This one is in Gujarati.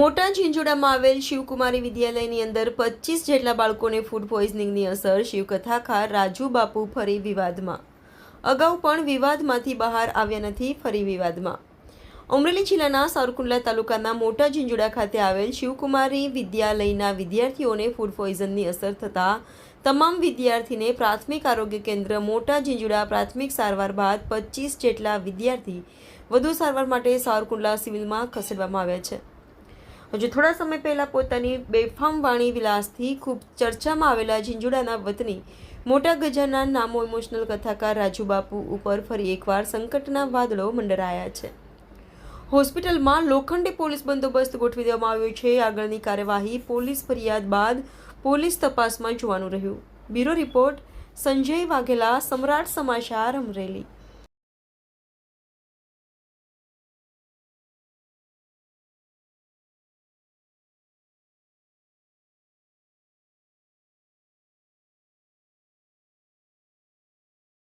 મોટા ઝીંઝુડામાં આવેલ શિવકુમારી વિદ્યાલયની અંદર 25 જેટલા બાળકોને ફૂડ પોઈઝનિંગની અસર. શિવકથાકાર રાજુ બાપુ ફરી વિવાદમાં. અગાઉ પણ વિવાદમાંથી બહાર આવ્યા નથી, ફરી વિવાદમાં. અમરેલી જિલ્લાના સાવરકુંડલા તાલુકાના મોટા ઝીંઝુડા ખાતે આવેલ શિવકુમારી વિદ્યાલયના વિદ્યાર્થીઓને ફૂડ પોઈઝનની અસર થતાં તમામ વિદ્યાર્થીને પ્રાથમિક આરોગ્ય કેન્દ્ર મોટા ઝીંઝુડા પ્રાથમિક સારવાર બાદ 25 જેટલા વિદ્યાર્થી વધુ સારવાર માટે સાવરકુંડલા સિવિલમાં ખસેડવામાં આવ્યા છે. હજુ થોડા સમય પહેલા પોતાની બેફામ વાણી વિલાસથી ખૂબ ચર્ચામાં આવેલા ઝીંઝુડાના વતની મોટા ગજાના નામો ઇમોશનલ કથાકાર રાજુ બાપુ ઉપર ફરી એકવાર સંકટના વાદળો મંડરાયા છે. હોસ્પિટલમાં લોખંડી પોલીસ બંદોબસ્ત ગોઠવી દેવામાં આવ્યો છે. આગળની કાર્યવાહી પોલીસ ફરિયાદ બાદ પોલીસ તપાસમાં જોવાનું રહ્યું. બ્યુરો રિપોર્ટ સંજય વાઘેલા, સમ્રાટ સમાચાર, અમરેલી.